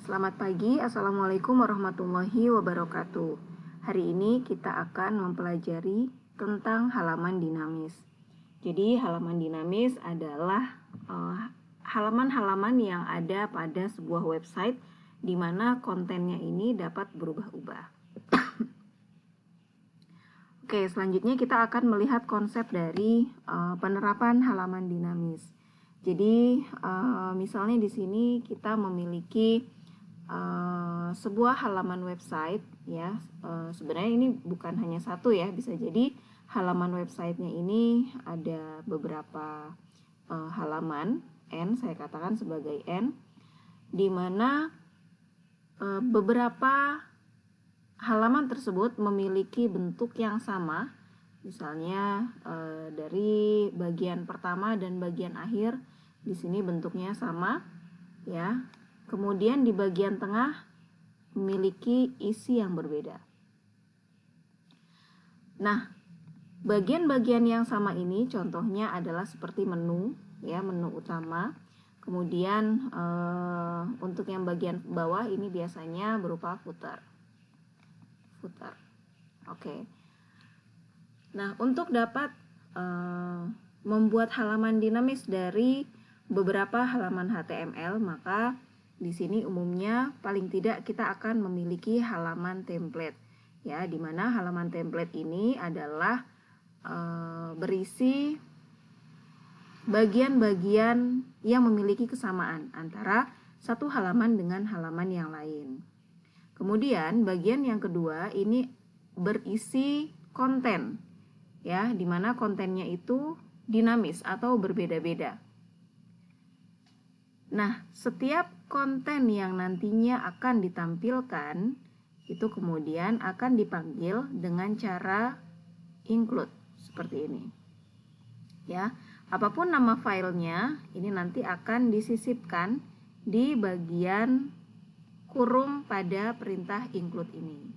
Selamat pagi, Assalamualaikum warahmatullahi wabarakatuh. Hari ini kita akan mempelajari tentang halaman dinamis. Jadi halaman dinamis adalah halaman-halaman yang ada pada sebuah website di mana kontennya ini dapat berubah-ubah. Oke, selanjutnya kita akan melihat konsep dari penerapan halaman dinamis. Jadi misalnya di sini kita memiliki sebuah halaman website ya, sebenarnya ini bukan hanya satu ya, bisa jadi halaman websitenya ini ada beberapa halaman N, saya katakan sebagai N, di mana beberapa halaman tersebut memiliki bentuk yang sama, misalnya dari bagian pertama dan bagian akhir di sini bentuknya sama ya. Kemudian di bagian tengah memiliki isi yang berbeda. Nah, bagian-bagian yang sama ini contohnya adalah seperti menu, ya, menu utama. Kemudian untuk yang bagian bawah ini biasanya berupa footer. Oke. Nah, untuk dapat membuat halaman dinamis dari beberapa halaman HTML, maka di sini umumnya paling tidak kita akan memiliki halaman template ya, di mana halaman template ini adalah berisi bagian-bagian yang memiliki kesamaan antara satu halaman dengan halaman yang lain. Kemudian bagian yang kedua ini berisi konten ya, di mana kontennya itu dinamis atau berbeda-beda. Nah, setiap konten yang nantinya akan ditampilkan itu kemudian akan dipanggil dengan cara include seperti ini. Ya, apapun nama filenya ini nanti akan disisipkan di bagian kurung pada perintah include ini.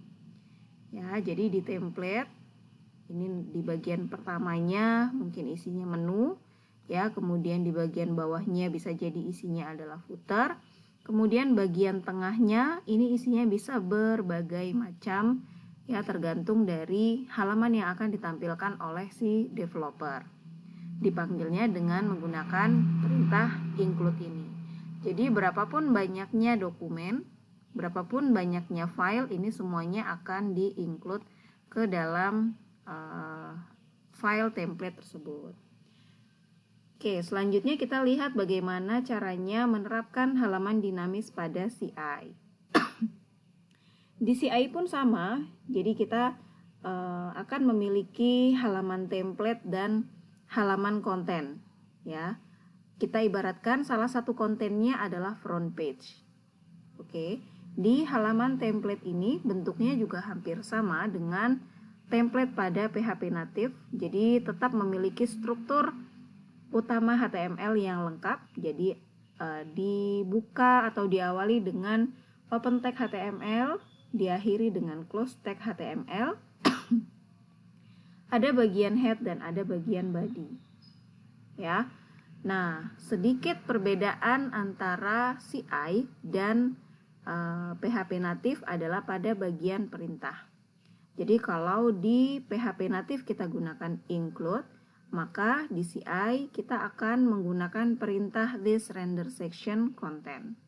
Ya, jadi di template ini di bagian pertamanya mungkin isinya menu. Ya, kemudian di bagian bawahnya bisa jadi isinya adalah footer. Kemudian bagian tengahnya ini isinya bisa berbagai macam ya, tergantung dari halaman yang akan ditampilkan oleh si developer. Dipanggilnya dengan menggunakan perintah include ini. Jadi berapapun banyaknya dokumen, berapapun banyaknya file, ini semuanya akan di-include ke dalam file template tersebut. Oke, selanjutnya kita lihat bagaimana caranya menerapkan halaman dinamis pada CI. Di CI pun sama, jadi kita akan memiliki halaman template dan halaman konten. Ya, kita ibaratkan salah satu kontennya adalah front page. Oke, di halaman template ini bentuknya juga hampir sama dengan template pada PHP native, jadi tetap memiliki struktur utama HTML yang lengkap. Jadi dibuka atau diawali dengan open tag HTML, diakhiri dengan close tag HTML. Ada bagian head dan ada bagian body. Ya. Nah, sedikit perbedaan antara CI dan PHP native adalah pada bagian perintah. Jadi kalau di PHP native kita gunakan include, maka di CI kita akan menggunakan perintah this render section content.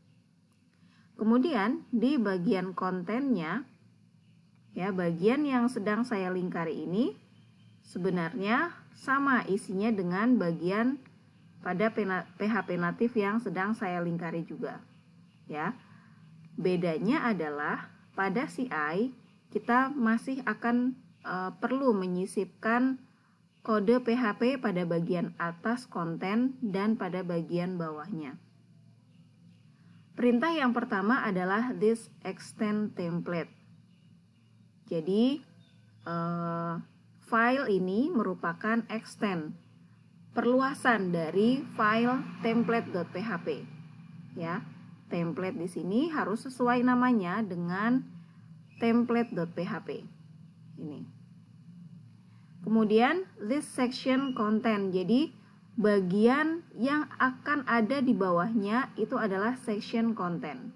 Kemudian di bagian kontennya, ya, bagian yang sedang saya lingkari ini sebenarnya sama isinya dengan bagian pada PHP native yang sedang saya lingkari juga. Ya, bedanya adalah pada CI kita masih akan perlu menyisipkan kode PHP pada bagian atas konten dan pada bagian bawahnya. Perintah yang pertama adalah this extend template. Jadi file ini merupakan extend, perluasan dari file template.php. Ya, template di sini harus sesuai namanya dengan template.php. Ini. Kemudian this section content, jadi bagian yang akan ada di bawahnya itu adalah section content.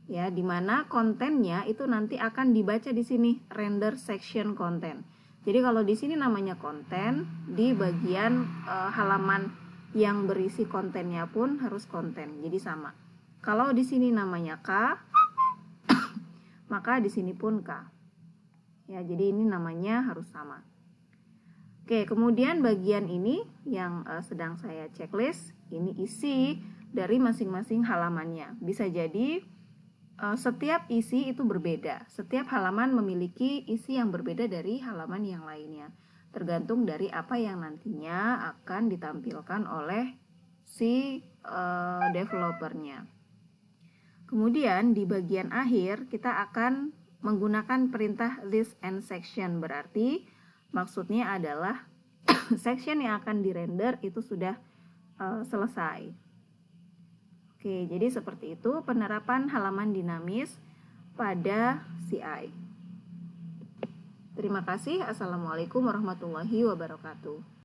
ya, dimana kontennya itu nanti akan dibaca di sini, render section content. Jadi kalau di sini namanya konten, di bagian halaman yang berisi kontennya pun harus konten, jadi sama. Kalau di sini namanya K, maka di sini pun K. Ya, jadi ini namanya harus sama. Oke, kemudian bagian ini yang sedang saya checklist, ini isi dari masing-masing halamannya. Bisa jadi setiap isi itu berbeda. Setiap halaman memiliki isi yang berbeda dari halaman yang lainnya. Tergantung dari apa yang nantinya akan ditampilkan oleh si developernya. Kemudian di bagian akhir kita akan menggunakan perintah list and section. Berarti maksudnya adalah section yang akan dirender itu sudah selesai. Oke, jadi seperti itu penerapan halaman dinamis pada CI. Terima kasih. Assalamualaikum warahmatullahi wabarakatuh.